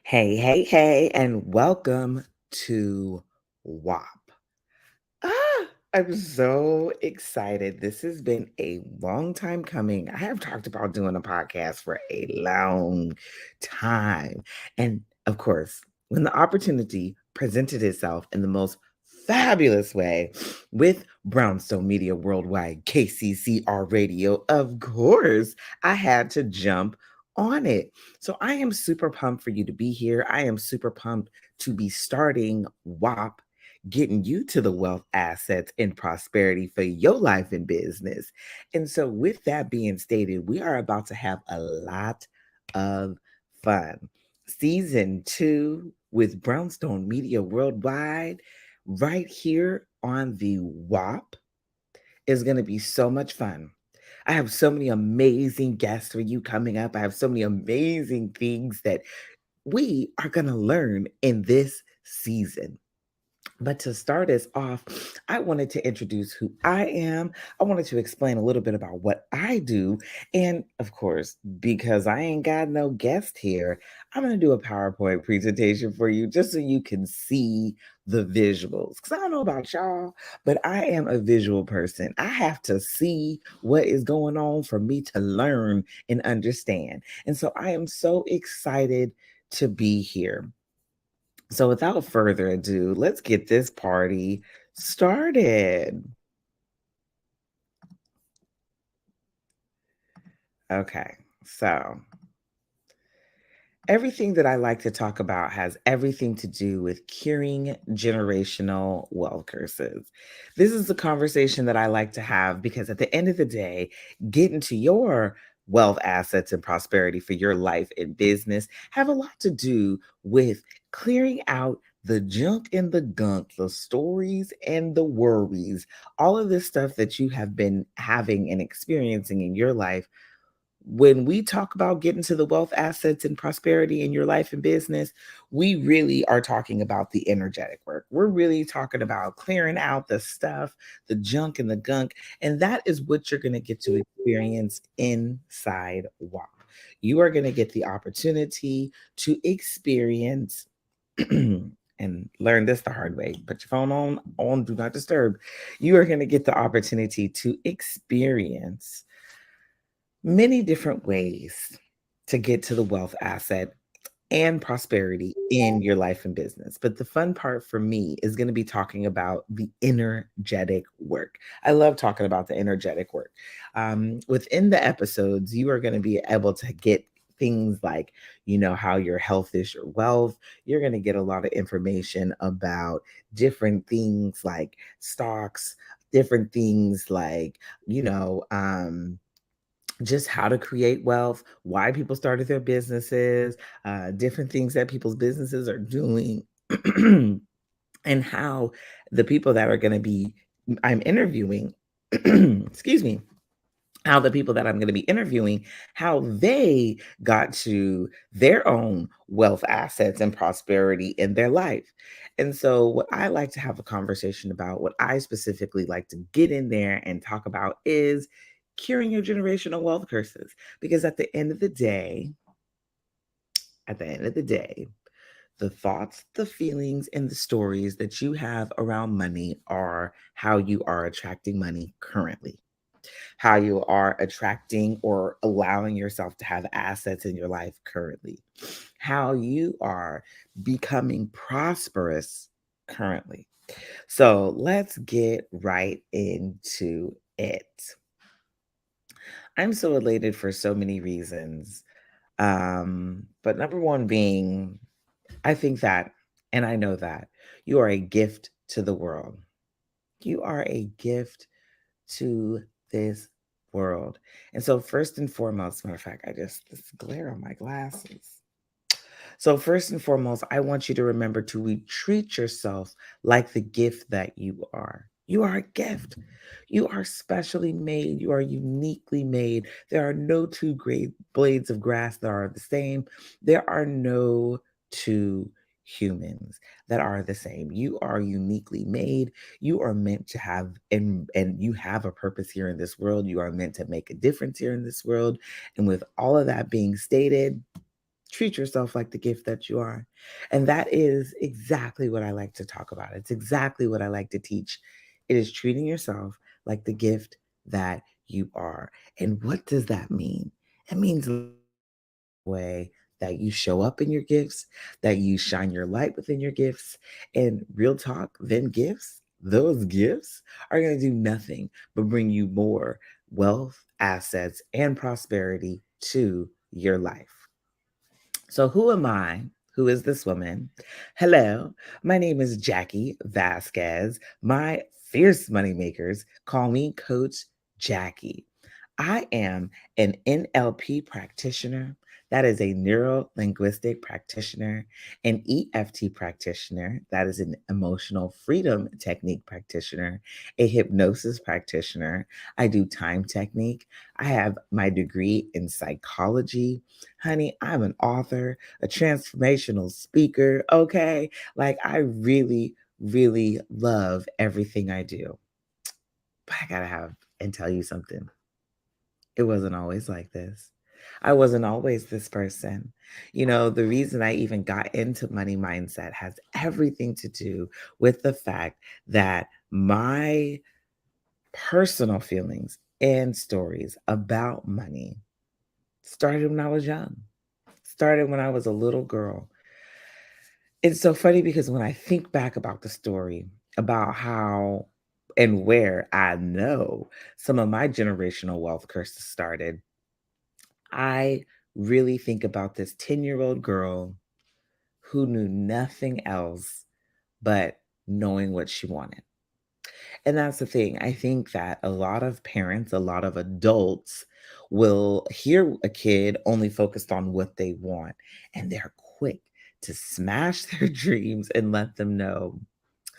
Hey, hey, hey, and welcome to W.A.P. I'm so excited. This has been a long time coming. I have talked about doing a podcast for a long time. And of course, when the opportunity presented itself in the most fabulous way with Brownstone Media Worldwide, KCCR Radio, of course, I had to jump on it. So I am super pumped for you to be here. I am super pumped to be starting W.A.P, getting you to the wealth, assets, and prosperity for your life and business. And so, with that being stated, we are about to have a lot of fun. Season 2 with Brownstone Media Worldwide, right here on the W.A.P, is going to be so much fun. I have so many amazing guests for you coming up. I have so many amazing things that we are going to learn in this season. But to start us off, I wanted to introduce who I am. I wanted to explain a little bit about what I do. And of course, because I ain't got no guest here, I'm going to do a PowerPoint presentation for you just so you can see the visuals. Because I don't know about y'all, but I am a visual person. I have to see what is going on for me to learn and understand. And so I am so excited to be here. So, without further ado, let's get this party started. Okay, so everything that I like to talk about has everything to do with curing generational wealth curses. This is the conversation that I like to have because at the end of the day, getting to your wealth, assets, and prosperity for your life and business have a lot to do with clearing out the junk and the gunk, the stories and the worries, all of this stuff that you have been having and experiencing in your life. When we talk about getting to the wealth, assets, and prosperity in your life and business, we really are talking about the energetic work. We're really talking about clearing out the stuff, the junk and the gunk. And that is what you're going to get to experience inside WAP. You are going to get the opportunity to experience and learn this the hard way. Put your phone on do not disturb. You are going to get the opportunity to experience many different ways to get to the wealth, asset, and prosperity in your life and business. But the fun part for me is going to be talking about the energetic work. I love talking about the energetic work. Within the episodes, you are going to be able to get things like, how your health is your wealth. You're going to get a lot of information about different things like stocks, different things like, just how to create wealth, why people started their businesses, different things that people's businesses are doing, and how the people that are going to be I'm interviewing, excuse me, how the people that I'm going to be interviewing, how they got to their own wealth, assets, and prosperity in their life. And so, what I like to have a conversation about, what I specifically like to get in there and talk about is curing your generational wealth curses. Because at the end of the day, the thoughts, the feelings, and the stories that you have around money are how you are attracting money currently, how you are attracting or allowing yourself to have assets in your life currently, how you are becoming prosperous currently. So let's get right into it. I'm so elated for so many reasons. But number one being, I think that, and I know that you are a gift to the world. You are a gift to this world. And so, first and foremost, matter of fact, this glare on my glasses. So, first and foremost, I want you to remember to treat yourself like the gift that you are. You are a gift. You are specially made. You are uniquely made. There are no two great blades of grass that are the same. There are no two humans that are the same. You are uniquely made. You are meant to have and you have a purpose here in this world. You are meant to make a difference here in this world. And with all of that being stated, treat yourself like the gift that you are. And that is exactly what I like to talk about. It's exactly what I like to teach. It is treating yourself like the gift that you are. And what does that mean? It means way that you show up in your gifts, that you shine your light within your gifts. And real talk, then gifts, those gifts are going to do nothing but bring you more wealth, assets, and prosperity to your life. So, who am I? Who is this woman? Hello, my name is Jacqui Vazquez. My fierce moneymakers call me Coach Jacqui. I am an NLP practitioner. That is a neuro linguistic practitioner, an EFT practitioner. That is an emotional freedom technique practitioner, a hypnosis practitioner. I do time technique. I have my degree in psychology. Honey, I'm an author, a transformational speaker. Okay. Like, I really, really love everything I do. But I gotta have and tell you something. It wasn't always like this. I wasn't always this person. The reason I even got into money mindset has everything to do with the fact that my personal feelings and stories about money started when I was young, started when I was a little girl. It's so funny because when I think back about the story, about how and where I know some of my generational wealth curses started, I really think about this 10-year-old girl who knew nothing else but knowing what she wanted. And that's the thing. I think that a lot of parents, a lot of adults will hear a kid only focused on what they want, and they're quick to smash their dreams and let them know,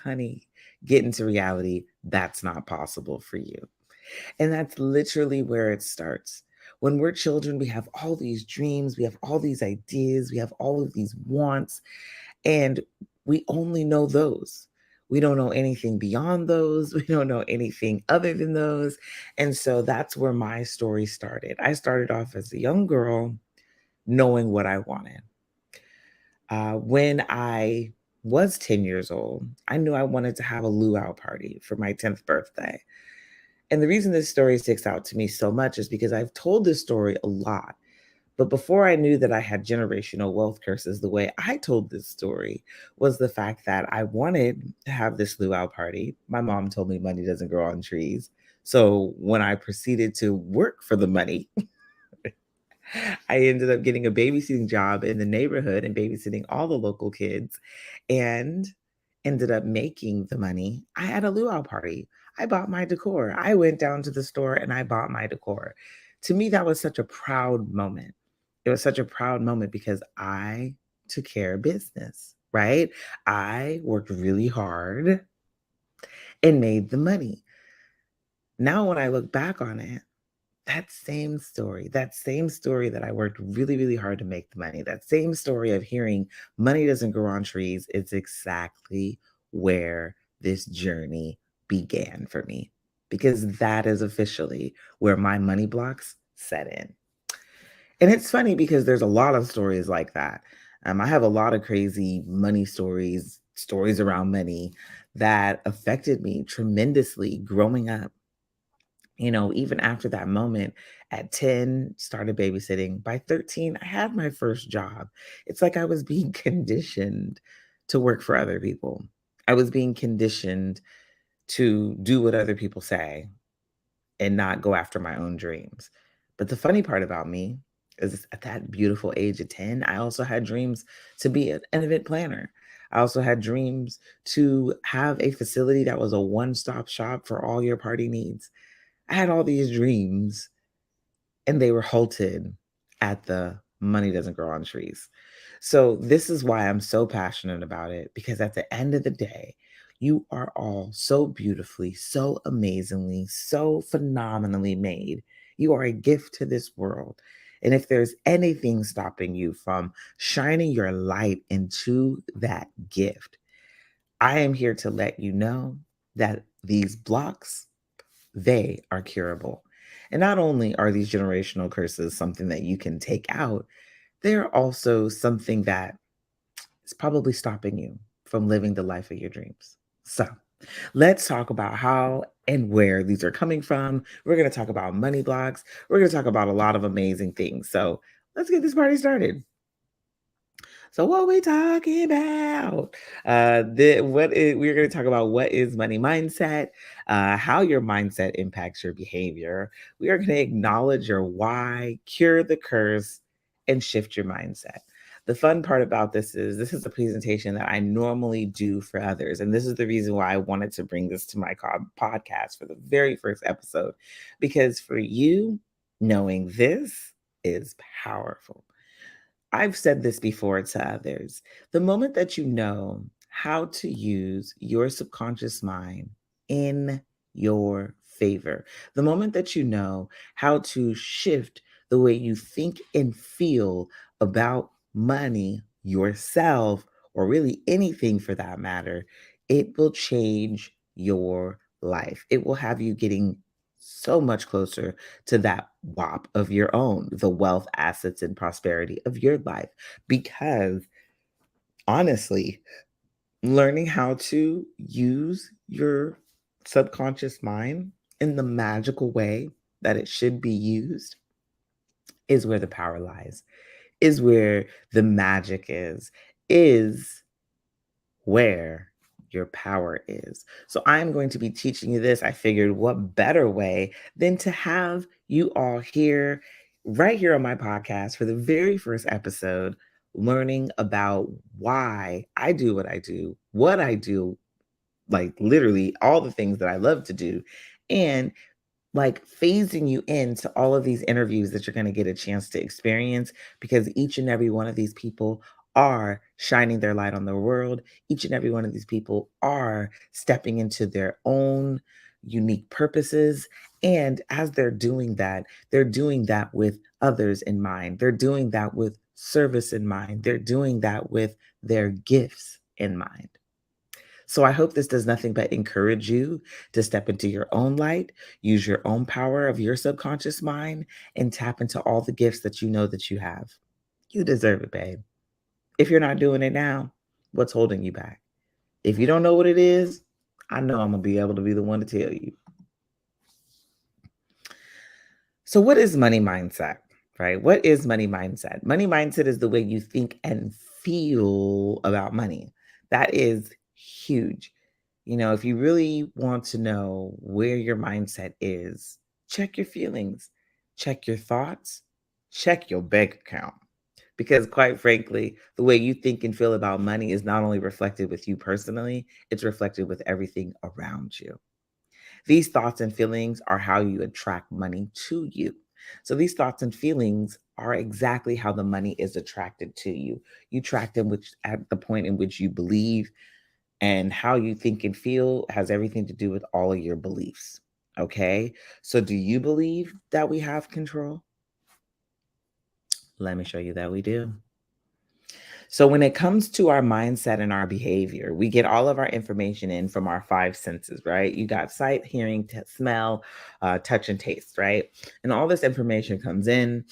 honey, get into reality. That's not possible for you. And that's literally where it starts. When we're children, we have all these dreams, we have all these ideas, we have all of these wants, and we only know those. We don't know anything beyond those. We don't know anything other than those. And so that's where my story started. I started off as a young girl knowing what I wanted. When I was 10 years old, I knew I wanted to have a luau party for my 10th birthday. And the reason this story sticks out to me so much is because I've told this story a lot. But before I knew that I had generational wealth curses, the way I told this story was the fact that I wanted to have this luau party. My mom told me money doesn't grow on trees. So when I proceeded to work for the money, I ended up getting a babysitting job in the neighborhood and babysitting all the local kids and ended up making the money. I had a luau party. I bought my decor. I went down to the store and I bought my decor. To me, that was such a proud moment. It was such a proud moment because I took care of business, right? I worked really hard and made the money. Now, when I look back on it, that same story that I worked really, really hard to make the money, that same story of hearing money doesn't grow on trees is exactly where this journey began for me, because that is officially where my money blocks set in. And it's funny because there's a lot of stories like that. I have a lot of crazy money stories, stories around money that affected me tremendously growing up. Even after that moment at 10, started babysitting. By 13, I had my first job. It's like I was being conditioned to work for other people. I was being conditioned to do what other people say and not go after my own dreams. But the funny part about me is at that beautiful age of 10, I also had dreams to be an event planner. I also had dreams to have a facility that was a one-stop shop for all your party needs. I had all these dreams and they were halted at the money doesn't grow on trees. So this is why I'm so passionate about it, because at the end of the day, you are all so beautifully, so amazingly, so phenomenally made. You are a gift to this world. And if there's anything stopping you from shining your light into that gift, I am here to let you know that these blocks, they are curable. And not only are these generational curses something that you can take out, they're also something that is probably stopping you from living the life of your dreams. So, let's talk about how and where these are coming from. We're going to talk about money blocks. We're going to talk about a lot of amazing things. So, let's get this party started. So what we talking about? We're going to talk about what is money mindset, how your mindset impacts your behavior. We are going to acknowledge your why, cure the curse, and shift your mindset. The fun part about this is a presentation that I normally do for others, and this is the reason why I wanted to bring this to my podcast for the very first episode, because for you, knowing this is powerful. I've said this before to others. The moment that you know how to use your subconscious mind in your favor, the moment that you know how to shift the way you think and feel about money, yourself, or really anything for that matter, it will change your life. It will have you getting so much closer to that WAP of your own, the wealth, assets, and prosperity of your life. Because honestly, learning how to use your subconscious mind in the magical way that it should be used is where the power lies, is where the magic is where your power is. So I'm going to be teaching you this. I figured what better way than to have you all here, right here on my podcast for the very first episode, learning about why I do what I do, like literally all the things that I love to do, and like phasing you into all of these interviews that you're going to get a chance to experience, because each and every one of these people are shining their light on the world. Each and every one of these people are stepping into their own unique purposes. And as they're doing that with others in mind. They're doing that with service in mind. They're doing that with their gifts in mind. So I hope this does nothing but encourage you to step into your own light, use your own power of your subconscious mind, and tap into all the gifts that you know that you have. You deserve it, babe. If you're not doing it now, what's holding you back? If you don't know what it is, I know I'm going to be able to be the one to tell you. So, what is money mindset, right? What is money mindset? Money mindset is the way you think and feel about money. That is huge. You know, if you really want to know where your mindset is, check your feelings, check your thoughts, check your bank account. Because, quite frankly, the way you think and feel about money is not only reflected with you personally, it's reflected with everything around you. These thoughts and feelings are how you attract money to you. So these thoughts and feelings are exactly how the money is attracted to you. You attract them which at the point in which you believe, and how you think and feel has everything to do with all of your beliefs. Okay? So do you believe that we have control? Let me show you that we do. So, when it comes to our mindset and our behavior, we get all of our information in from our five senses, right? You got sight, hearing, smell, touch, and taste, right? And all this information comes in.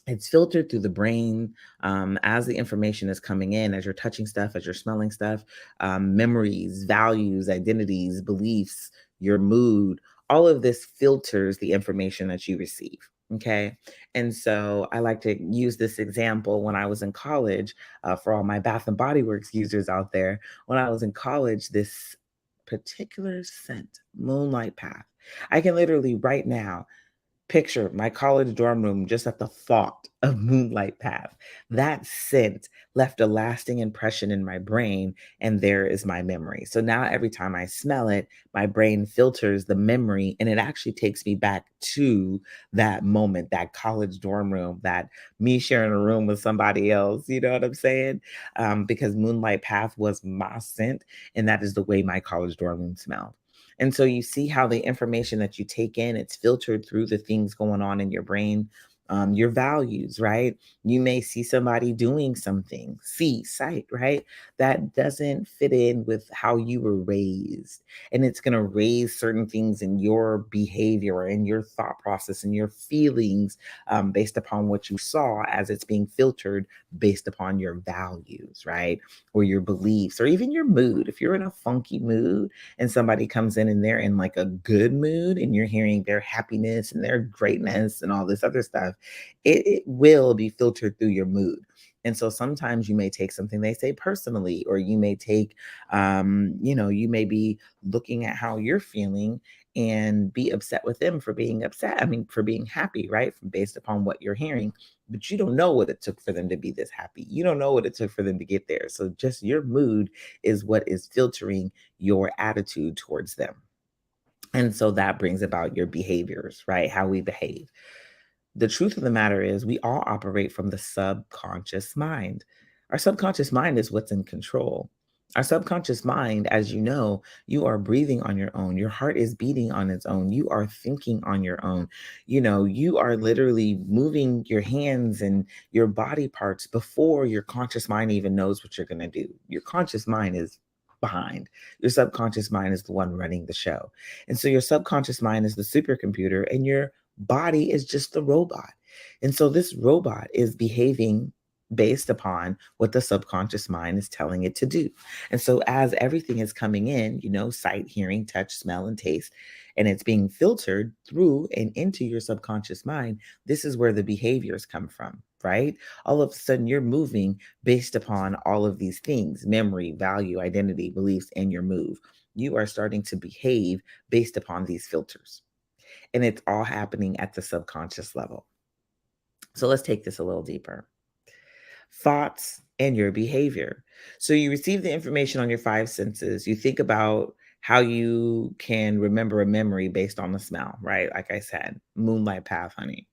It's filtered through the brain as the information is coming in, as you're touching stuff, as you're smelling stuff, memories, values, identities, beliefs, your mood, all of this filters the information that you receive. Okay. And so I like to use this example when I was in college for all my Bath and Body Works users out there. When I was in college, this particular scent, Moonlight Path, I can literally right now picture my college dorm room just at the thought of Moonlight Path. That scent left a lasting impression in my brain, and there is my memory. So now every time I smell it, my brain filters the memory, and it actually takes me back to that moment, that college dorm room, that me sharing a room with somebody else. You know what I'm saying? Because Moonlight Path was my scent, and that is the way my college dorm room smelled. And so you see how the information that you take in, it's filtered through the things going on in your brain your values, right? You may see somebody doing something, see, sight, right? That doesn't fit in with how you were raised. And it's going to raise certain things in your behavior and your thought process and your feelings based upon what you saw as it's being filtered based upon your values, right? Or your beliefs, or even your mood. If you're in a funky mood and somebody comes in and they're in like a good mood and you're hearing their happiness and their greatness and all this other stuff, it will be filtered through your mood. And so sometimes you may take something they say personally, or you may take, you may be looking at how you're feeling and be upset with them for being upset. I mean, for being happy, right? Based upon what you're hearing. But you don't know what it took for them to be this happy. You don't know what it took for them to get there. So just your mood is what is filtering your attitude towards them. And so that brings about your behaviors, right? How we behave. The truth of the matter is, we all operate from the subconscious mind. Our subconscious mind is what's in control. Our subconscious mind, as you know, you are breathing on your own. Your heart is beating on its own. You are thinking on your own. You are literally moving your hands and your body parts before your conscious mind even knows what you're going to do. Your conscious mind is behind. Your subconscious mind is the one running the show. And so your subconscious mind is the supercomputer, and your body is just the robot. And so this robot is behaving based upon what the subconscious mind is telling it to do. And so as everything is coming in, sight, hearing, touch, smell, and taste, and it's being filtered through and into your subconscious mind, this is where the behaviors come from, right? All of a sudden you're moving based upon all of these things: memory, value, identity, beliefs, and your move. You are starting to behave based upon these filters. And it's all happening at the subconscious level. So let's take this a little deeper. Thoughts and your behavior. So you receive the information on your five senses. You think about how you can remember a memory based on the smell, right? Like I said, moonlight path, honey,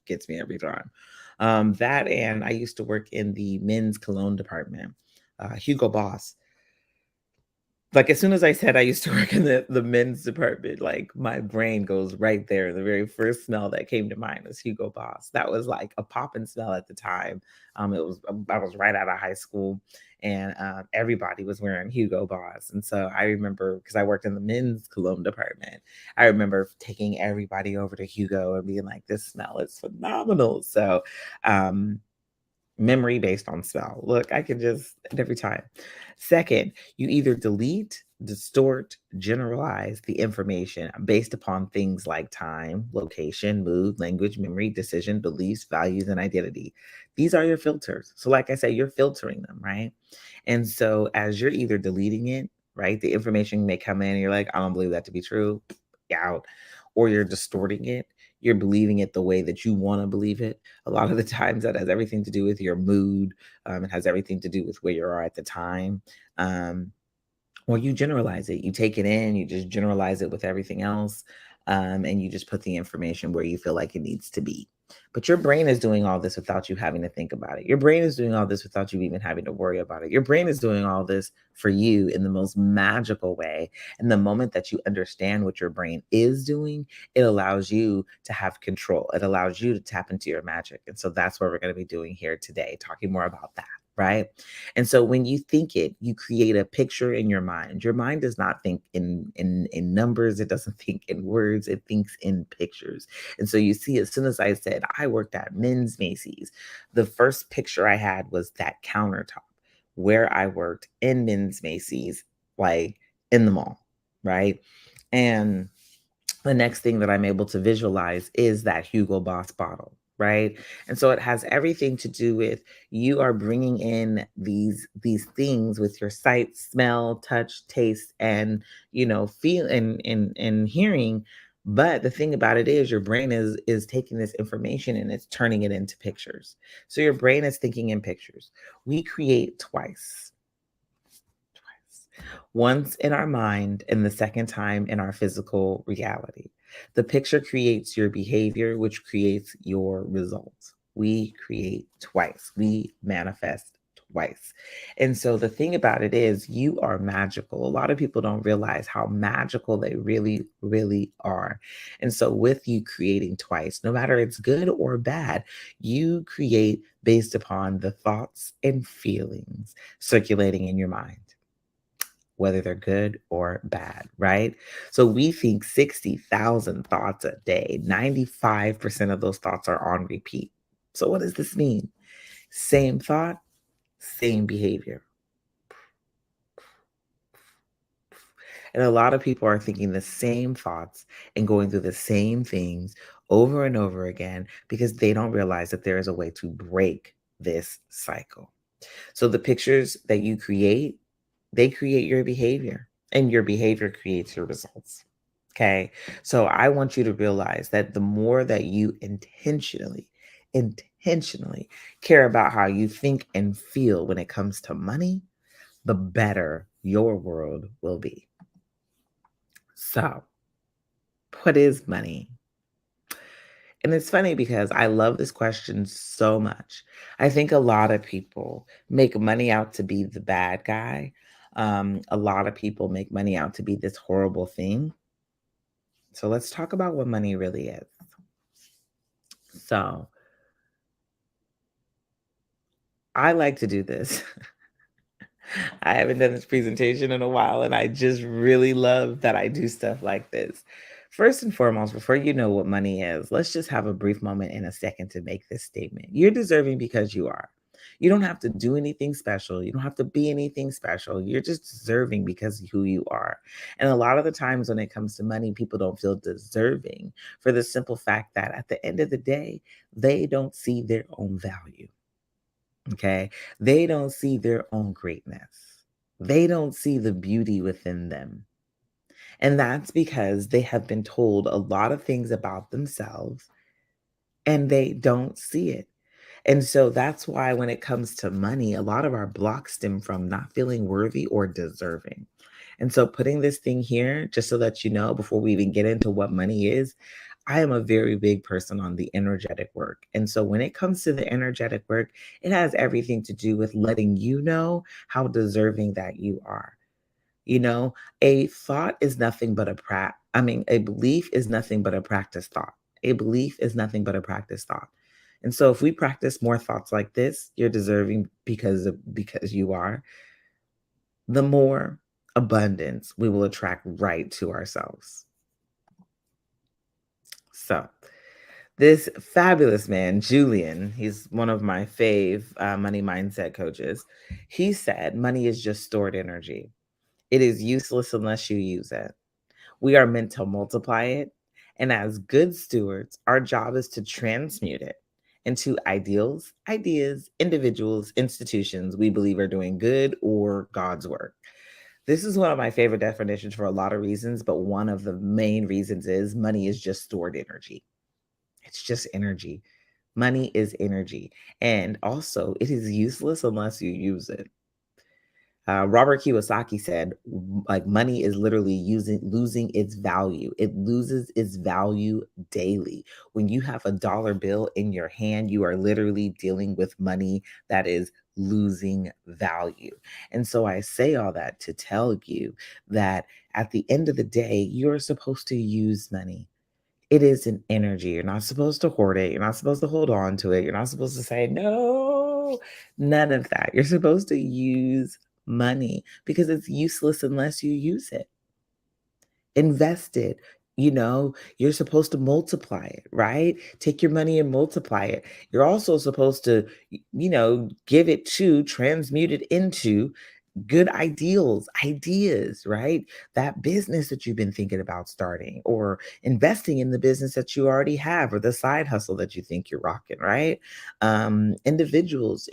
gets me every time. That, and I used to work in the men's cologne department. Hugo Boss, like, as soon as I said I used to work in the men's department, like, my brain goes right there. The very first smell that came to mind was Hugo Boss. That was like a poppin' smell at the time. I was right out of high school, and everybody was wearing Hugo Boss. And so I remember, because I worked in the men's cologne department, I remember taking everybody over to Hugo and being like, "This smell is phenomenal." So, um, memory based on smell. Look, I can just every time. Second, you either delete, distort, generalize the information based upon things like time, location, mood, language, memory, decision, beliefs, values, and identity. These are your filters. So, like I say, you're filtering them, right? And so, as you're either deleting it, right, the information may come in and you're like, I don't believe that to be true, out, or you're distorting it. You're believing it the way that you want to believe it. A lot of the times that has everything to do with your mood. It has everything to do with where you are at the time. Um, or you generalize it. You take it in, you just generalize it with everything else, and you just put the information where you feel like it needs to be. But your brain is doing all this without you having to think about it. Your brain is doing all this without you even having to worry about it. Your brain is doing all this for you in the most magical way. And the moment that you understand what your brain is doing, it allows you to have control. It allows you to tap into your magic. And so that's what we're going to be doing here today, talking more about that. Right. And so when you think it, you create a picture in your mind. Your mind does not think in numbers. It doesn't think in words. It thinks in pictures. And so you see, as soon as I said I worked at men's Macy's, the first picture I had was that countertop where I worked in men's Macy's, like in the mall. Right. And the next thing that I'm able to visualize is that Hugo Boss bottle, right? And so it has everything to do with, you are bringing in these things with your sight, smell, touch, taste, and feel and hearing. But the thing about it is, your brain is taking this information and it's turning it into pictures. So your brain is thinking in pictures. We create twice. Once in our mind and the second time in our physical reality. The picture creates your behavior, which creates your results. We create twice. We manifest twice. And so the thing about it is, you are magical. A lot of people don't realize how magical they really, really are. And so, with you creating twice, no matter it's good or bad, you create based upon the thoughts and feelings circulating in your mind, whether they're good or bad, right? So we think 60,000 thoughts a day. 95% of those thoughts are on repeat. So what does this mean? Same thought, same behavior. And a lot of people are thinking the same thoughts and going through the same things over and over again because they don't realize that there is a way to break this cycle. So the pictures that you create, they create your behavior, and your behavior creates your results. Okay. So I want you to realize that the more that you intentionally care about how you think and feel when it comes to money, the better your world will be. So, what is money? And it's funny because I love this question so much. I think a lot of people make money out to be the bad guy. A lot of people make money out to be this horrible thing. So let's talk about what money really is. So I like to do this. I haven't done this presentation in a while, and I just really love that I do stuff like this. First and foremost, before you know what money is, let's just have a brief moment in a second to make this statement. You're deserving because you are. You don't have to do anything special. You don't have to be anything special. You're just deserving because of who you are. And a lot of the times when it comes to money, people don't feel deserving for the simple fact that at the end of the day, they don't see their own value. Okay. They don't see their own greatness. They don't see the beauty within them. And that's because they have been told a lot of things about themselves and they don't see it. And so that's why when it comes to money, a lot of our blocks stem from not feeling worthy or deserving. And so putting this thing here, just so that you know, before we even get into what money is, I am a very big person on the energetic work. And so when it comes to the energetic work, it has everything to do with letting you know how deserving that you are. You know, a thought is nothing but a belief is nothing but a practice thought. A belief is nothing but a practice thought. And so if we practice more thoughts like this, you're deserving because you are, the more abundance we will attract right to ourselves. So, this fabulous man, Julian, he's one of my fave money mindset coaches. He said, money is just stored energy. It is useless unless you use it. We are meant to multiply it. And as good stewards, our job is to transmute it into ideals, ideas, individuals, institutions we believe are doing good or God's work. This is one of my favorite definitions for a lot of reasons, but one of the main reasons is money is just stored energy. It's just energy. Money is energy. And also, it is useless unless you use it. Robert Kiyosaki said, like money is literally losing its value. It loses its value daily. When you have a dollar bill in your hand, you are literally dealing with money that is losing value. And so I say all that to tell you that at the end of the day, you're supposed to use money. It is an energy. You're not supposed to hoard it. You're not supposed to hold on to it. You're not supposed to say, no, none of that. You're supposed to use money because it's useless unless you use it. Invest it. You're supposed to multiply it, right? Take your money and multiply it. You're also supposed to, give it to, transmute it into good ideas, right? That business that you've been thinking about starting or investing in the business that you already have or the side hustle that you think you're rocking, right? Individuals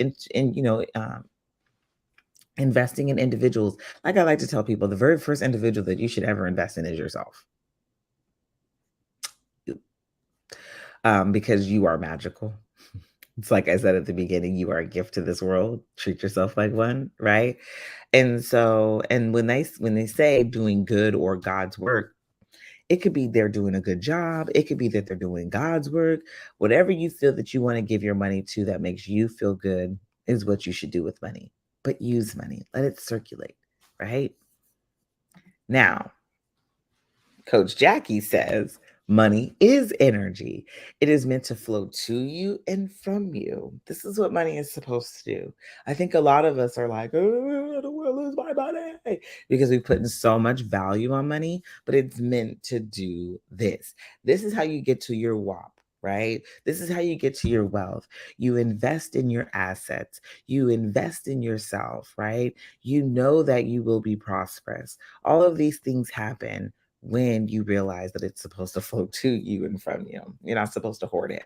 investing in individuals. Like I like to tell people, the very first individual that you should ever invest in is yourself. Because you are magical. It's like I said at the beginning, you are a gift to this world. Treat yourself like one, right? And so, and when they say doing good or God's work, it could be they're doing a good job. It could be that they're doing God's work. Whatever you feel that you want to give your money to that makes you feel good, is what you should do with money. But use money, let it circulate, right? Now, Coach Jacqui says money is energy. It is meant to flow to you and from you. This is what money is supposed to do. I think a lot of us are like, oh, I don't want to lose my money because we put in so much value on money, but it's meant to do this. This is how you get to your WAP. Right? This is how you get to your wealth. You invest in your assets. You invest in yourself, right? You know that you will be prosperous. All of these things happen when you realize that it's supposed to flow to you and from you. You're not supposed to hoard it.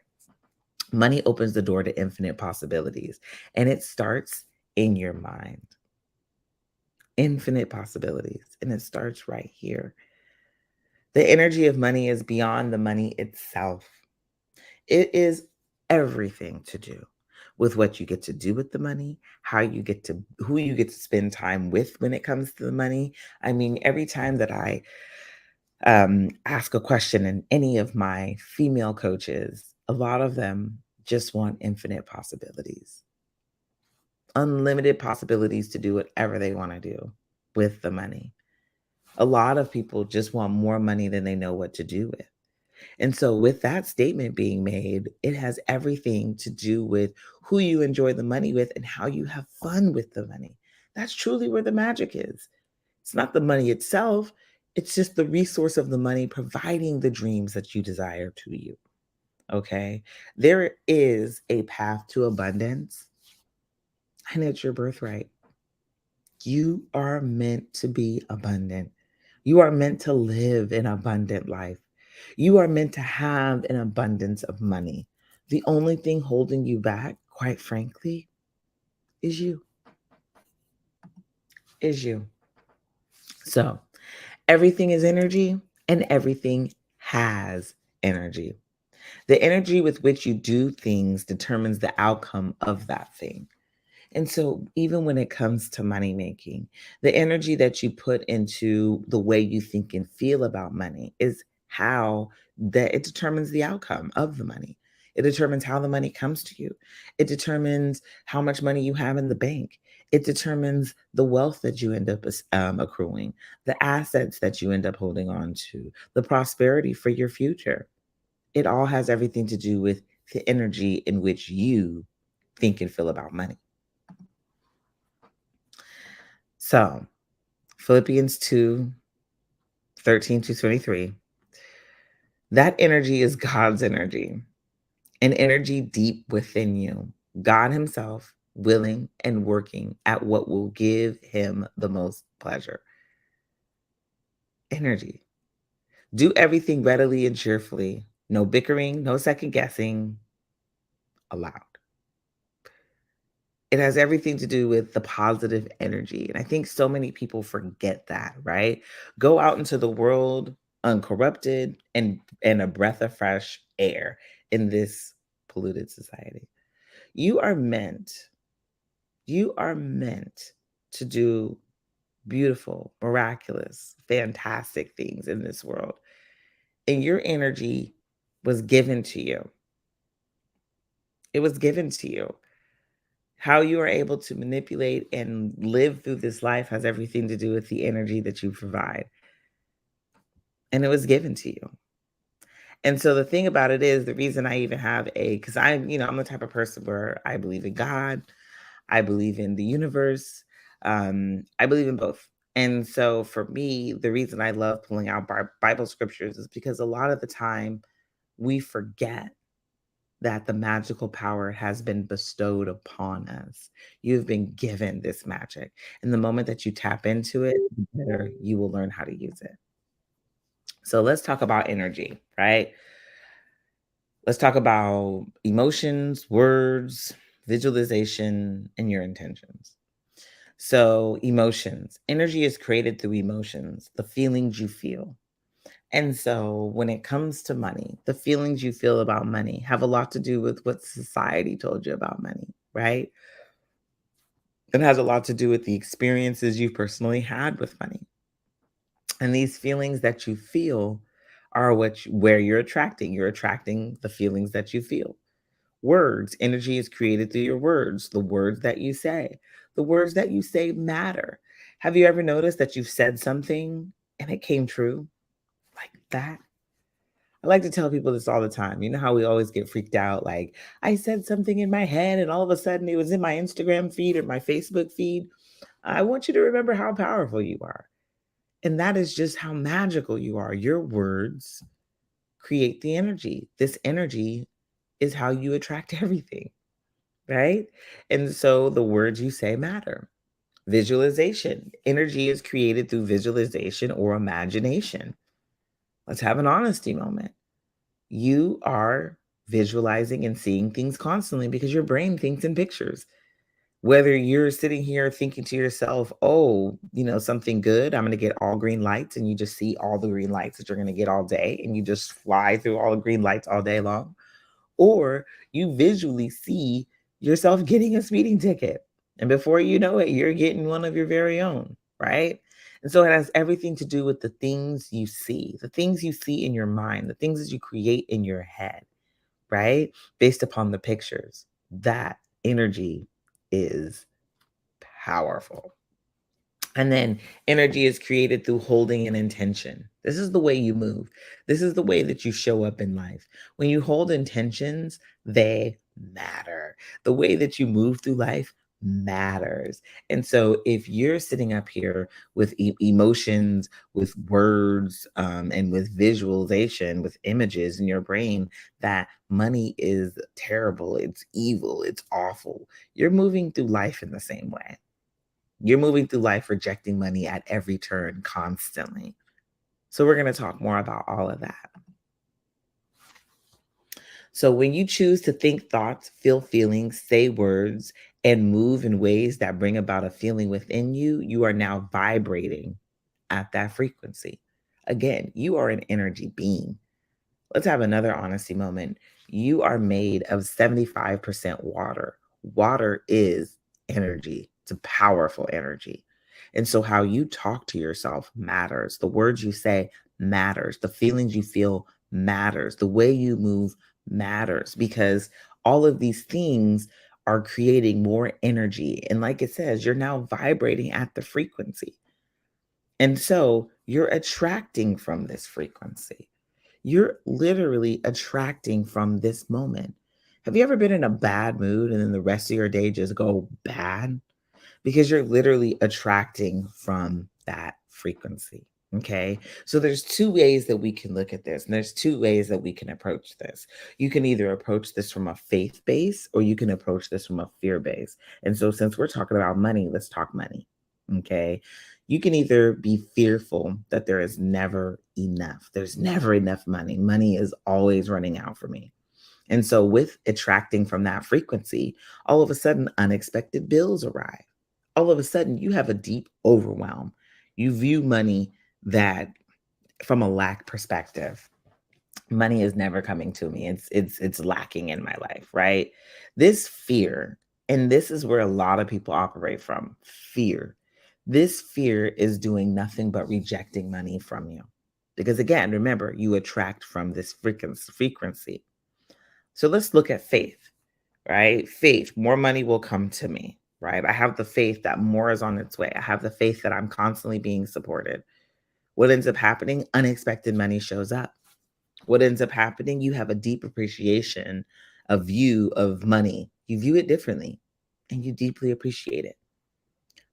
Money opens the door to infinite possibilities, and it starts in your mind. Infinite possibilities, and it starts right here. The energy of money is beyond the money itself. It is everything to do with what you get to do with the money, how you get to, who you get to spend time with when it comes to the money. I mean, every time that I ask a question in any of my female coaches, a lot of them just want infinite possibilities, unlimited possibilities to do whatever they want to do with the money. A lot of people just want more money than they know what to do with. And so, with that statement being made, it has everything to do with who you enjoy the money with and how you have fun with the money. That's truly where the magic is. It's not the money itself, it's just the resource of the money providing the dreams that you desire to you. Okay. There is a path to abundance, and it's your birthright. You are meant to be abundant. You are meant to live an abundant life. You are meant to have an abundance of money. The only thing holding you back, quite frankly, is you. Is you. So, everything is energy and everything has energy. The energy with which you do things determines the outcome of that thing. And so, even when it comes to money making, the energy that you put into the way you think and feel about money is how that it determines the outcome of the money. It determines how the money comes to you. It determines how much money you have in the bank. It determines the wealth that you end up accruing, the assets that you end up holding on to, the prosperity for your future. It all has everything to do with the energy in which you think and feel about money. So, Philippians 2:13-23. That energy is God's energy, an energy deep within you. God Himself willing and working at what will give Him the most pleasure. Energy. Do everything readily and cheerfully. No bickering, no second guessing allowed. It has everything to do with the positive energy. And I think so many people forget that, right? Go out into the world uncorrupted and a breath of fresh air in this polluted society. You are meant, you are meant to do beautiful, miraculous, fantastic things in this world. And your energy was given to you. It was given to you. How you are able to manipulate and live through this life has everything to do with the energy that you provide. And it was given to you. And so the thing about it is the reason I even have because I'm the type of person where I believe in God, I believe in the universe, I believe in both. And so for me, the reason I love pulling out Bible scriptures is because a lot of the time we forget that the magical power has been bestowed upon us. You've been given this magic. And the moment that you tap into it, the better you will learn how to use it. So let's talk about energy, right? Let's talk about emotions, words, visualization, and your intentions. So, emotions. Energy is created through emotions, the feelings you feel. And so when it comes to money, the feelings you feel about money have a lot to do with what society told you about money, right? It has a lot to do with the experiences you personally had with money. And these feelings that you feel are where you're attracting. You're attracting the feelings that you feel. Words, energy is created through your words, the words that you say. The words that you say matter. Have you ever noticed that you've said something and it came true like that? I like to tell people this all the time. You know how we always get freaked out? Like, I said something in my head and all of a sudden it was in my Instagram feed or my Facebook feed. I want you to remember how powerful you are. And that is just how magical you are. Your words create the energy. This energy is how you attract everything, right? And so the words you say matter. Visualization. Energy is created through visualization or imagination. Let's have an honesty moment. You are visualizing and seeing things constantly because your brain thinks in pictures. Whether you're sitting here thinking to yourself, oh, something good, I'm going to get all green lights, and you just see all the green lights that you're going to get all day, and you just fly through all the green lights all day long. Or you visually see yourself getting a speeding ticket. And before you know it, you're getting one of your very own, right? And so it has everything to do with the things you see in your mind, the things that you create in your head, right? Based upon the pictures. That energy is powerful. And then energy is created through holding an intention. This is the way you move. This is the way that you show up in life. When you hold intentions, they matter. The way that you move through life matters. And so if you're sitting up here with emotions, with words, and with visualization, with images in your brain that money is terrible, it's evil, it's awful, you're moving through life in the same way. You're moving through life rejecting money at every turn constantly. So, we're going to talk more about all of that. So, when you choose to think thoughts, feel feelings, say words, and move in ways that bring about a feeling within you, you are now vibrating at that frequency. Again, you are an energy being. Let's have another honesty moment. You are made of 75% water. Water is energy. It's a powerful energy. And so how you talk to yourself matters. The words you say matters. The feelings you feel matters. The way you move matters because all of these things are creating more energy. And like it says, you're now vibrating at the frequency. And so you're attracting from this frequency. You're literally attracting from this moment. Have you ever been in a bad mood and then the rest of your day just go bad? Because you're literally attracting from that frequency. Okay. So there's two ways that we can look at this, and there's two ways that we can approach this. You can either approach this from a faith base or you can approach this from a fear base. And so since we're talking about money, let's talk money. Okay. You can either be fearful that there is never enough. There's never enough money. Money is always running out for me. And so, with attracting from that frequency, all of a sudden, unexpected bills arrive. All of a sudden, you have a deep overwhelm. You view money that from a lack perspective. Money is never coming to me. It's lacking in my life, right? This fear, and this is where a lot of people operate from fear. This fear is doing nothing but rejecting money from you. Because again, remember, you attract from this frequency. So let's look at faith, right? Faith, more money will come to me, right? I have the faith that more is on its way. I have the faith that I'm constantly being supported. What ends up happening? Unexpected money shows up. What ends up happening? You have a deep appreciation, a view of money. You view it differently and you deeply appreciate it.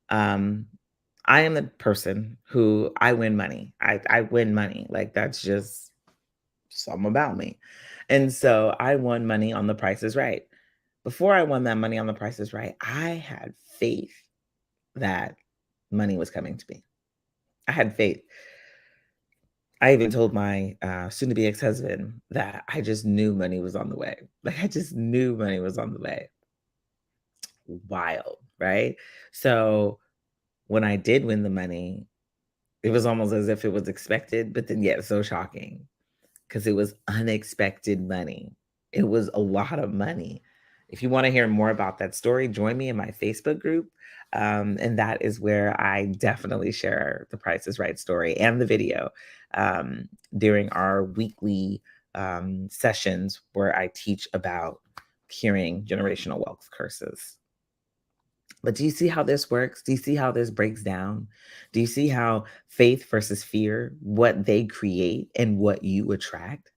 I am the person who I win money. I win money. Like that's just something about me. And so I won money on The Price is Right. Before I won that money on The Price is Right, I had faith that money was coming to me. I had faith. I even told my soon to be ex husband that I just knew money was on the way. Like I just knew money was on the way. Wild, right? So when I did win the money, it was almost as if it was expected, but then yet so shocking because it was unexpected money. It was a lot of money. If you want to hear more about that story, join me in my Facebook group. And that is where I definitely share the Price is Right story and the video during our weekly sessions where I teach about hearing generational wealth curses. But do you see how this works? Do you see how this breaks down? Do you see how faith versus fear, what they create and what you attract,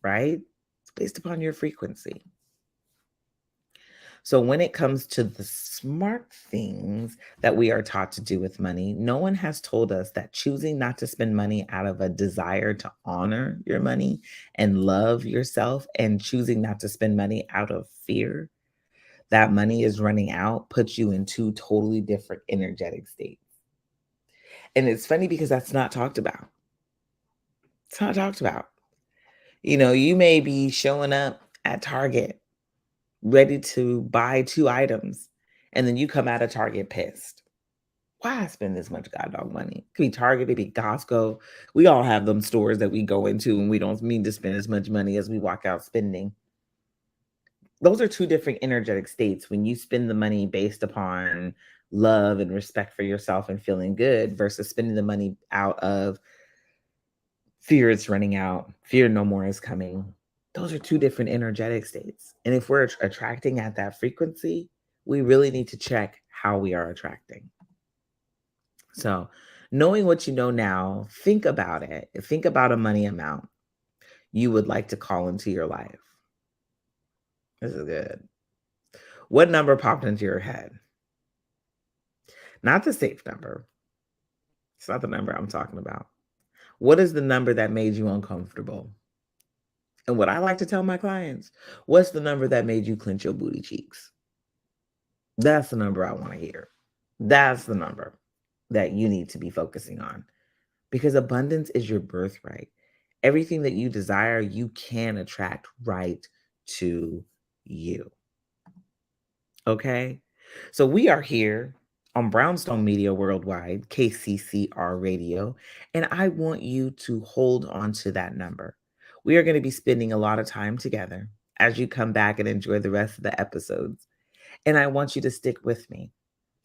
right? It's based upon your frequency. So when it comes to the smart things that we are taught to do with money, no one has told us that choosing not to spend money out of a desire to honor your money and love yourself, and choosing not to spend money out of fear that money is running out puts you in two totally different energetic states. And it's funny because that's not talked about. It's not talked about. You may be showing up at Target ready to buy 2 items, and then you come out of Target pissed. Why spend this much god dog money? It could be Target, it could be Costco. We all have them stores that we go into and we don't mean to spend as much money as we walk out spending. Those are 2 different energetic states when you spend the money based upon love and respect for yourself and feeling good versus spending the money out of fear it's running out, fear no more is coming. Those are 2 different energetic states. And if we're attracting at that frequency, we really need to check how we are attracting. So, knowing what you know now, think about it. Think about a money amount you would like to call into your life. This is good. What number popped into your head? Not the safe number. It's not the number I'm talking about. What is the number that made you uncomfortable? And what I like to tell my clients, what's the number that made you clench your booty cheeks? That's the number I want to hear. That's the number that you need to be focusing on, because abundance is your birthright. Everything that you desire, you can attract right to you. Okay? So we are here on Brownstone Media Worldwide, KCCR Radio, and I want you to hold on to that number. We are going to be spending a lot of time together as you come back and enjoy the rest of the episodes. And I want you to stick with me.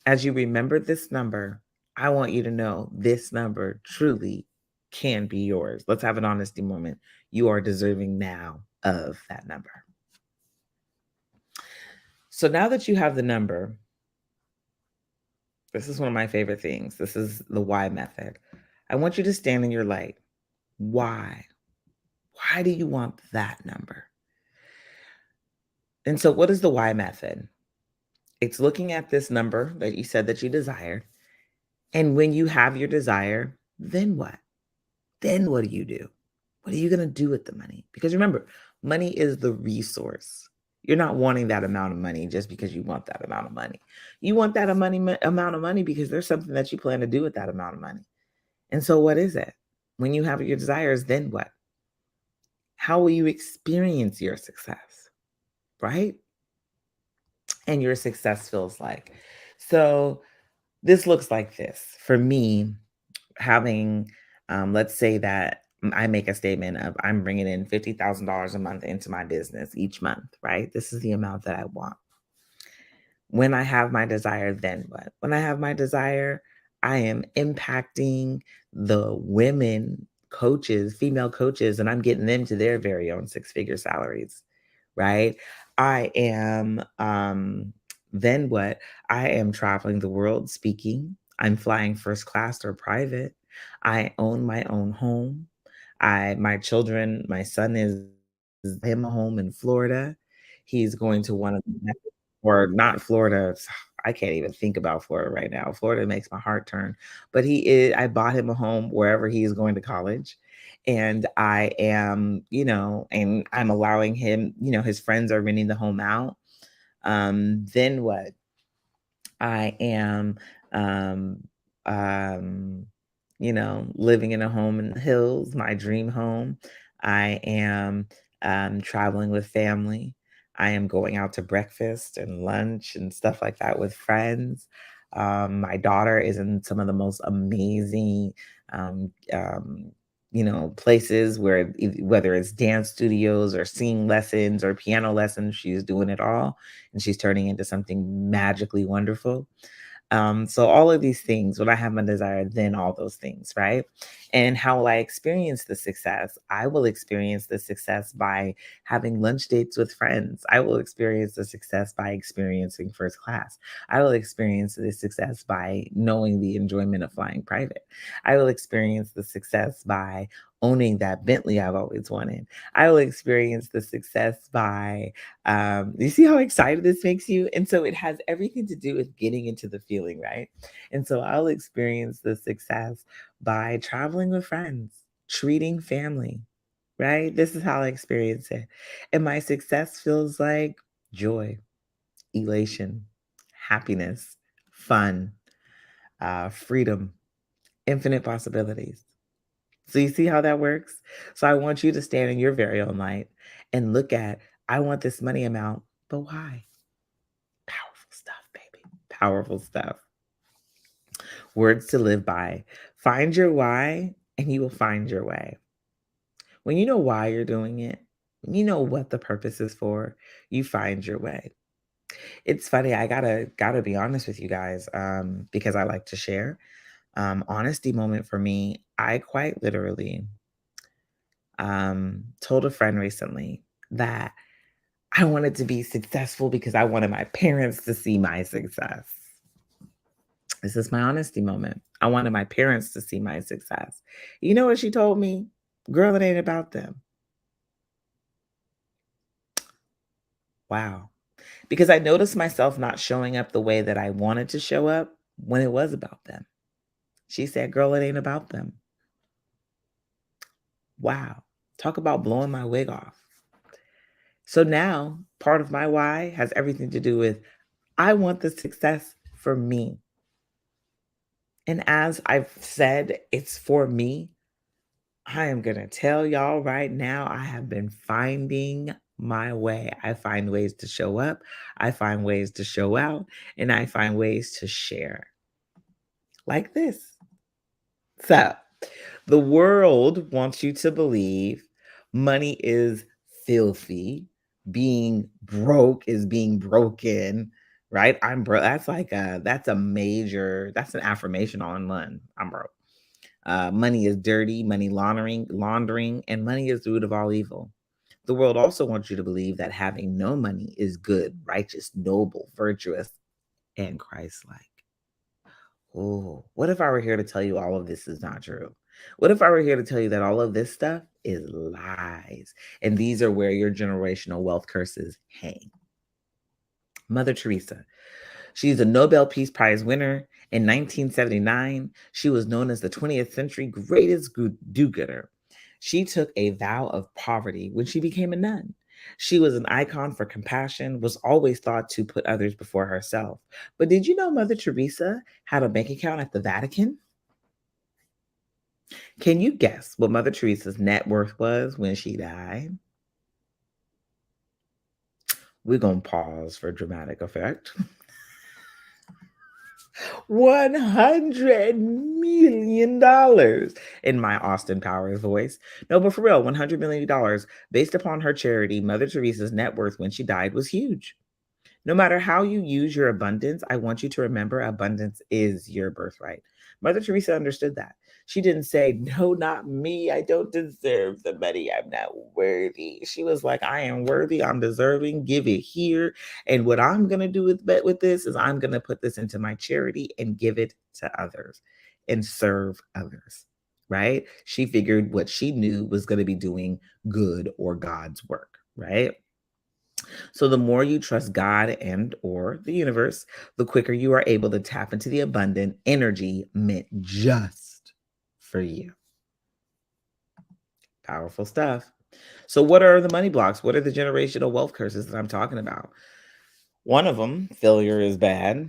As you remember this number, I want you to know this number truly can be yours. Let's have an honesty moment. You are deserving now of that number. So now that you have the number, this is one of my favorite things. This is the why method. I want you to stand in your light. Why? Why do you want that number? And so, what is the why method? It's looking at this number that you said that you desired. And when you have your desire, then what? Then what do you do? What are you going to do with the money? Because remember, money is the resource. You're not wanting that amount of money just because you want that amount of money. You want that amount of money because there's something that you plan to do with that amount of money. And so what is it? When you have your desires, then what? How will you experience your success? Right? And your success feels like. So this looks like this. For me, having, let's say that I make a statement of I'm bringing in $50,000 a month into my business each month, right? This is the amount that I want. When I have my desire, then what? When I have my desire, I am impacting the women coaches, female coaches, and I'm getting them to their very own 6-figure salaries, right? I am, then what? I am traveling the world speaking. I'm flying first class or private. I own my own home. My children, my son is him a home in Florida. He's going to one of the, or not Florida. I can't even think about Florida right now. Florida makes my heart turn. But I bought him a home wherever he is going to college. And I am, and I'm allowing him, his friends are renting the home out. Then what? I am, um, um, living in a home in the hills, my dream home. I am traveling with family. I am going out to breakfast and lunch and stuff like that with friends. My daughter is in some of the most amazing, um, um, places where whether it's dance studios or singing lessons or piano lessons, she's doing it all, and she's turning into something magically wonderful. So all of these things, when I have my desire, then all those things, right? And how will I experience the success? I will experience the success by having lunch dates with friends. I will experience the success by experiencing first class. I will experience the success by knowing the enjoyment of flying private. I will experience the success by owning that Bentley I've always wanted. I will experience the success by, you see how excited this makes you? And so it has everything to do with getting into the feeling, right? And so I'll experience the success by traveling with friends, treating family, right? This is how I experience it. And my success feels like joy, elation, happiness, fun, freedom, infinite possibilities. So you see how that works? So I want you to stand in your very own light and look at, I want this money amount, but why? Powerful stuff, baby. Powerful stuff. Words to live by. Find your why and you will find your way. When you know why you're doing it, when you know what the purpose is for, you find your way. It's funny, I gotta be honest with you guys, because I like to share. Honesty moment for me, I quite literally told a friend recently that I wanted to be successful because I wanted my parents to see my success. This is my honesty moment. I wanted my parents to see my success. You know what she told me? Girl, it ain't about them. Wow. Because I noticed myself not showing up the way that I wanted to show up when it was about them. She said, girl, it ain't about them. Wow. Talk about blowing my wig off. So now part of my why has everything to do with I want the success for me. And as I've said, it's for me. I am going to tell y'all right now, I have been finding my way. I find ways to show up, I find ways to show out, and I find ways to share like this. So, the world wants you to believe money is filthy, being broke is being broken, right? I'm broke. That's a major, that's an affirmation on one. I'm broke. Money is dirty, money laundering, and money is the root of all evil. The world also wants you to believe that having no money is good, righteous, noble, virtuous, and Christ-like. Oh, what if I were here to tell you all of this is not true? What if I were here to tell you that all of this stuff is lies? And these are where your generational wealth curses hang. Mother Teresa. She's a Nobel Peace Prize winner. In 1979, she was known as the 20th century greatest do-gooder. She took a vow of poverty when she became a nun. She was an icon for compassion, was always thought to put others before herself. But did you know Mother Teresa had a bank account at the Vatican? Can you guess what Mother Teresa's net worth was when she died? We're going to pause for dramatic effect. $100 million in my Austin Powers voice. No, but for real, $100 million. Based upon her charity, Mother Teresa's net worth when she died was huge. No matter how you use your abundance, I want you to remember abundance is your birthright. Mother Teresa understood that. She didn't say, no, not me. I don't deserve the money. I'm not worthy. She was like, I am worthy. I'm deserving. Give it here. And what I'm going to do with this is I'm going to put this into my charity and give it to others and serve others. Right? She figured what she knew was going to be doing good or God's work. Right? So the more you trust God and or the universe, the quicker you are able to tap into the abundant energy meant just for you. Powerful stuff. So what are the money blocks? What are the generational wealth curses that I'm talking about? One of them, failure is bad.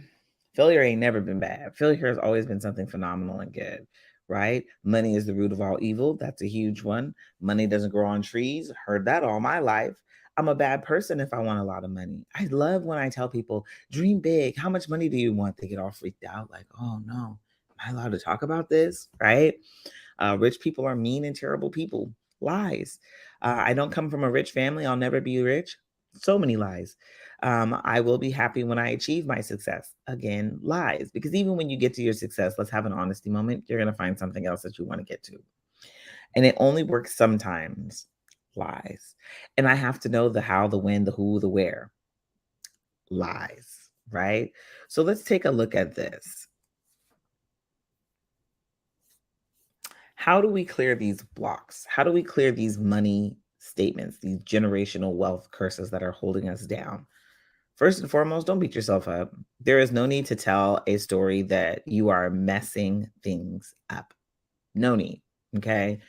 Failure ain't never been bad. Failure has always been something phenomenal and good, right? Money is the root of all evil. That's a huge one. Money doesn't grow on trees. Heard that all my life. I'm a bad person if I want a lot of money. I love when I tell people, dream big. How much money do you want? They get all freaked out, like, oh no, am I allowed to talk about this? Right? Rich people are mean and terrible people. Lies. I don't come from a rich family. I'll never be rich. So many lies. I will be happy when I achieve my success. Again, lies. Because even when you get to your success, let's have an honesty moment, you're going to find something else that you want to get to. And it only works sometimes. Lies. And I have to know the how, the when, the who, the where. Lies. Right? So let's take a look at this. How do we clear these blocks? How do we clear these money statements, these generational wealth curses that are holding us down? First and foremost, don't beat yourself up. There is no need to tell a story that you are messing things up. No need. Okay.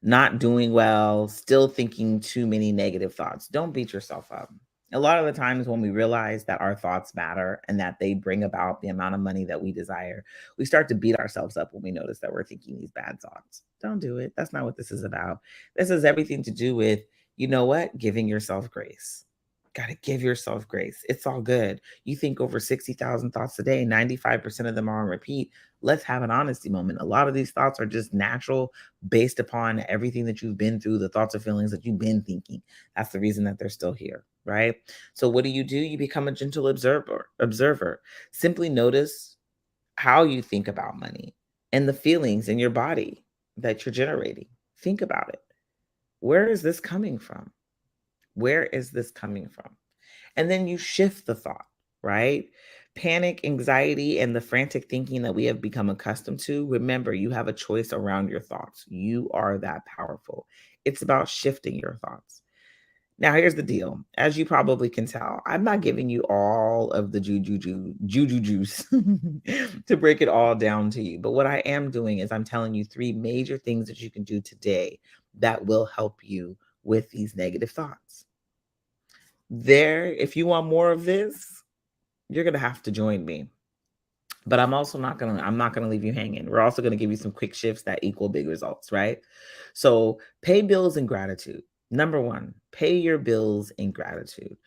Not doing well, still thinking too many negative thoughts. Don't beat yourself up. A lot of the times when we realize that our thoughts matter and that they bring about the amount of money that we desire, we start to beat ourselves up when we notice that we're thinking these bad thoughts. Don't do it. That's not what this is about. This has everything to do with, you know what? Giving yourself grace. Got to give yourself grace. It's all good. You think over 60,000 thoughts a day, 95% of them are on repeat. Let's have an honesty moment. A lot of these thoughts are just natural based upon everything that you've been through, the thoughts or feelings that you've been thinking. That's the reason that they're still here, right? So what do? You become a gentle observer. Simply notice how you think about money and the feelings in your body that you're generating. Think about it. Where is this coming from? Where is this coming from? And then you shift the thought, right? Panic, anxiety, and the frantic thinking that we have become accustomed to. Remember, you have a choice around your thoughts. You are that powerful. It's about shifting your thoughts. Now, here's the deal. As you probably can tell, I'm not giving you all of the juju juice to break it all down to you. But what I am doing is I'm telling you three major things that you can do today that will help you with these negative thoughts. If you want more of this, you're going to have to join me. But I'm not going to leave you hanging. We're also going to give you some quick shifts that equal big results, right? So, pay bills in gratitude. Number 1, pay your bills in gratitude.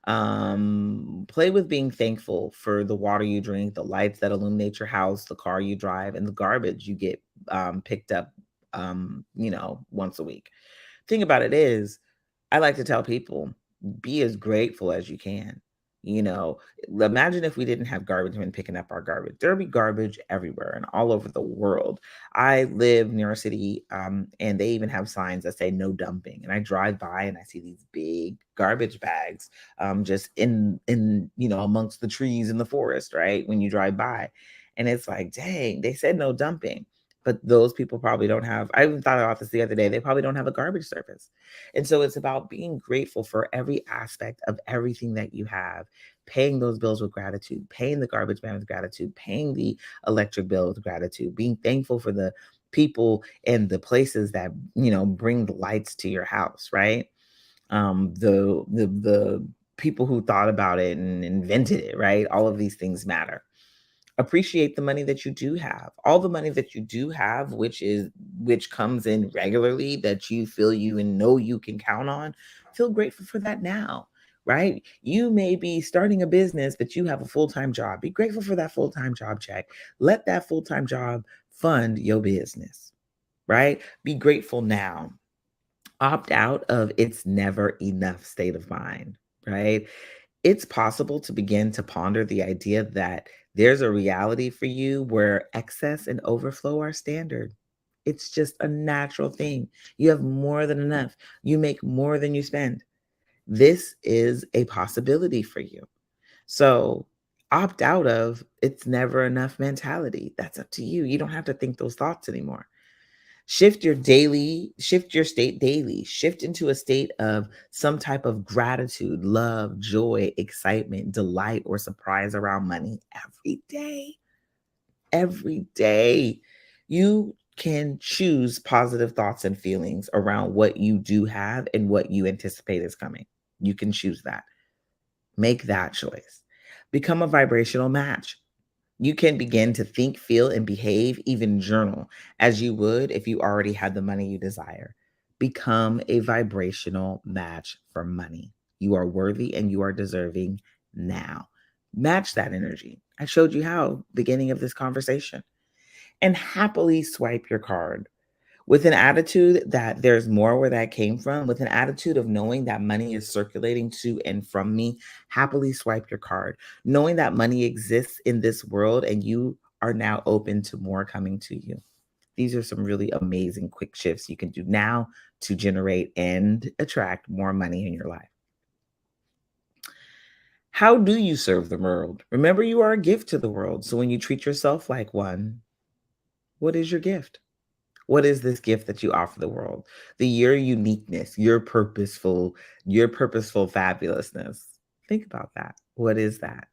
Play with being thankful for the water you drink, the lights that illuminate your house, the car you drive, and the garbage you get picked up once a week. Thing about it is, I like to tell people, be as grateful as you can. You know, imagine if we didn't have garbage men picking up our garbage. There'd be garbage everywhere and all over the world. I live near a city, and they even have signs that say no dumping. And I drive by and I see these big garbage bags, just in amongst the trees in the forest, right? When you drive by, and it's like, dang, they said no dumping. But those people probably don't have, I even thought about this the other day, they probably don't have a garbage service. And so it's about being grateful for every aspect of everything that you have, paying those bills with gratitude, paying the garbage man with gratitude, paying the electric bill with gratitude, being thankful for the people and the places that, bring the lights to your house, right? The people who thought about it and invented it, right? All of these things matter. Appreciate the money that you do have. All the money that you do have, which comes in regularly, that you feel you and know you can count on. Feel grateful for that now, right? You may be starting a business, but you have a full-time job. Be grateful for that full-time job check. Let that full-time job fund your business, right? Be grateful now. Opt out of it's never enough state of mind, right? It's possible to begin to ponder the idea that there's a reality for you where excess and overflow are standard. It's just a natural thing. You have more than enough. You make more than you spend. This is a possibility for you. So opt out of it's never enough mentality. That's up to you. You don't have to think those thoughts anymore. Shift your state daily, shift into a state of some type of gratitude, love, joy, excitement, delight, or surprise around money every day. Every day. You can choose positive thoughts and feelings around what you do have and what you anticipate is coming. You can choose that. Make that choice. Become a vibrational match. You can begin to think, feel, and behave, even journal, as you would if you already had the money you desire. Become a vibrational match for money. You are worthy and you are deserving now. Match that energy. I showed you how beginning of this conversation. And happily swipe your card. With an attitude that there's more where that came from, with an attitude of knowing that money is circulating to and from me, happily swipe your card. Knowing that money exists in this world and you are now open to more coming to you. These are some really amazing quick shifts you can do now to generate and attract more money in your life. How do you serve the world? Remember, you are a gift to the world. So when you treat yourself like one, what is your gift? What is this gift that you offer the world? Your uniqueness, your purposeful fabulousness. Think about that. What is that?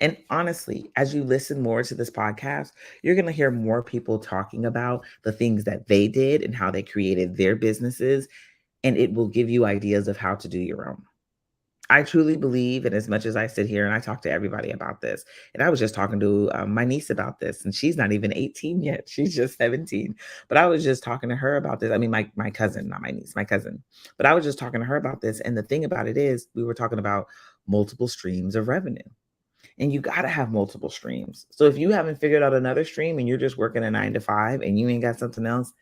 And honestly, as you listen more to this podcast, you're going to hear more people talking about the things that they did and how they created their businesses, and it will give you ideas of how to do your own. I truly believe, and as much as I sit here and I talk to everybody about this, and I was just talking to my niece about this, and she's not even 18 yet; she's just 17. But I was just talking to her about this. I mean, my cousin, not my niece, my cousin. But I was just talking to her about this, and the thing about it is, we were talking about multiple streams of revenue, and you got to have multiple streams. So if you haven't figured out another stream and you're just working a 9 to 5 and you ain't got something else,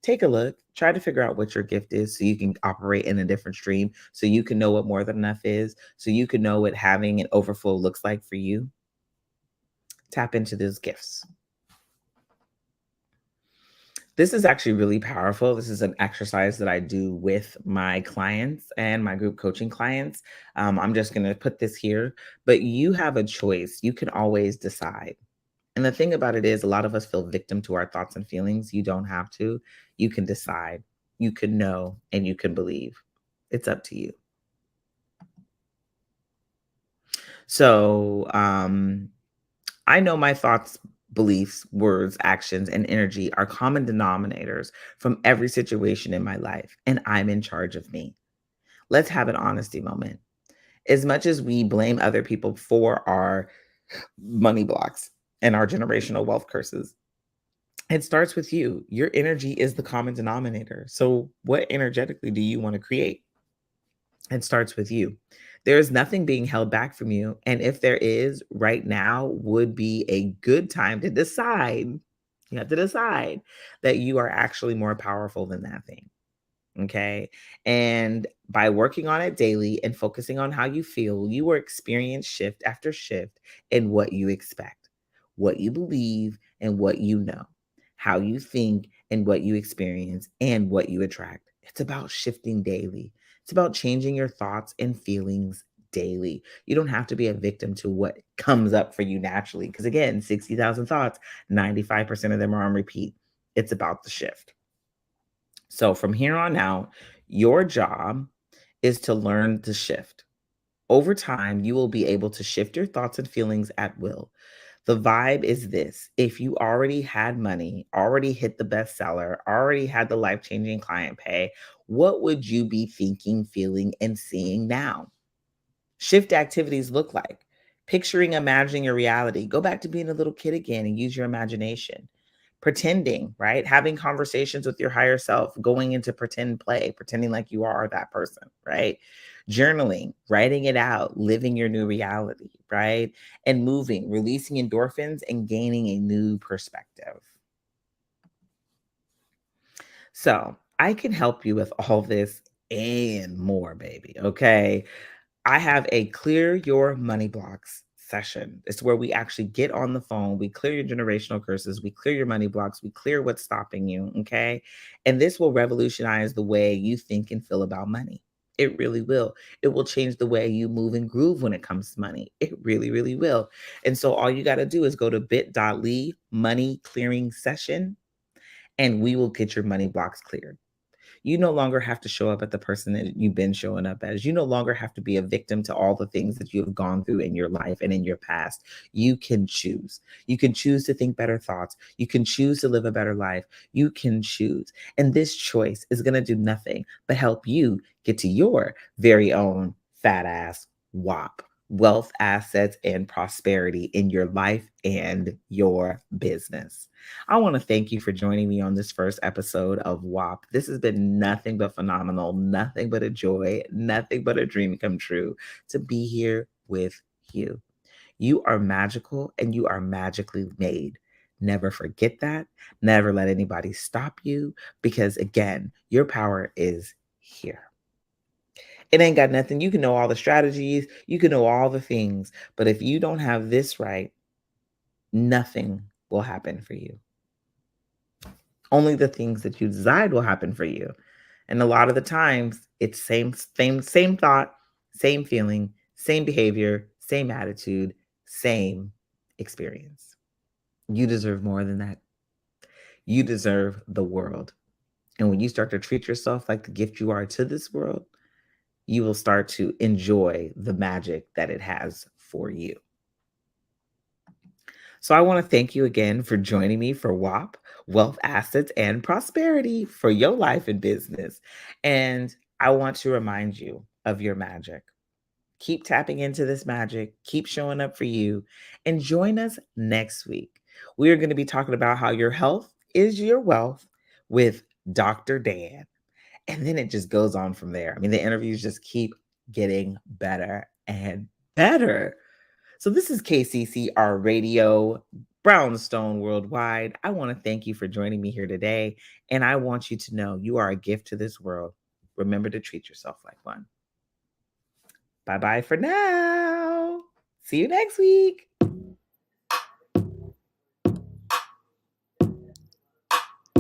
take a look, try to figure out what your gift is so you can operate in a different stream, so you can know what more than enough is, so you can know what having an overflow looks like for you. Tap into those gifts. This is actually really powerful. This is an exercise that I do with my clients and my group coaching clients. I'm just going to put this here, but you have a choice. You can always decide. And the thing about it is, a lot of us feel victim to our thoughts and feelings. You don't have to. You can decide, you can know, and you can believe. It's up to you. So I know my thoughts, beliefs, words, actions, and energy are common denominators from every situation in my life, and I'm in charge of me. Let's have an honesty moment. As much as we blame other people for our money blocks and our generational wealth curses, it starts with you. Your energy is the common denominator. So, what energetically do you want to create? It starts with you. There is nothing being held back from you. And if there is, right now would be a good time to decide. You have to decide that you are actually more powerful than that thing. Okay. And by working on it daily and focusing on how you feel, you will experience shift after shift in what you expect, what you believe, and what you know, how you think and what you experience and what you attract. It's about shifting daily. It's about changing your thoughts and feelings daily. You don't have to be a victim to what comes up for you naturally. Because again, 60,000 thoughts, 95% of them are on repeat. It's about the shift. So from here on out, your job is to learn to shift. Over time, you will be able to shift your thoughts and feelings at will. The vibe is this: if you already had money, already hit the bestseller, already had the life changing client pay, what would you be thinking, feeling, and seeing now? Shift activities look like picturing, imagining your reality. Go back to being a little kid again and use your imagination. Pretending, right? Having conversations with your higher self, going into pretend play, pretending like you are that person, right? Journaling, writing it out, living your new reality, right? And moving, releasing endorphins and gaining a new perspective. So I can help you with all this and more, baby. Okay. I have a clear your money blocks session. It's where we actually get on the phone, we clear your generational curses, we clear your money blocks, we clear what's stopping you. Okay. And this will revolutionize the way you think and feel about money. It really will. It will change the way you move and groove when it comes to money. It really, really will. And so all you got to do is go to bit.ly money clearing session, and we will get your money blocks cleared. You no longer have to show up at the person that you've been showing up as. You no longer have to be a victim to all the things that you have gone through in your life and in your past. You can choose. You can choose to think better thoughts. You can choose to live a better life. You can choose. And this choice is going to do nothing but help you get to your very own fat ass WAP, wealth, assets, and prosperity in your life and your business. I want to thank you for joining me on this first episode of WAP. This has been nothing but phenomenal, nothing but a joy, nothing but a dream come true to be here with you. You are magical and you are magically made. Never forget that. Never let anybody stop you because, again, your power is here. It ain't got nothing. You can know all the strategies, you can know all the things, but if you don't have this right, nothing will happen for you. Only the things that you decide will happen for you. And a lot of the times it's same thought, same feeling, same behavior, same attitude, same experience. You deserve more than that. You deserve the world. And when you start to treat yourself like the gift you are to this world, you will start to enjoy the magic that it has for you. So I want to thank you again for joining me for WAP, Wealth, Assets, and Prosperity for your life and business. And I want to remind you of your magic. Keep tapping into this magic, keep showing up for you, and join us next week. We are going to be talking about how your health is your wealth with Dr. Dan. And then it just goes on from there. I mean, the interviews just keep getting better and better. So this is KCCR Radio, Brownstone Worldwide. I want to thank you for joining me here today. And I want you to know you are a gift to this world. Remember to treat yourself like one. Bye-bye for now. See you next week.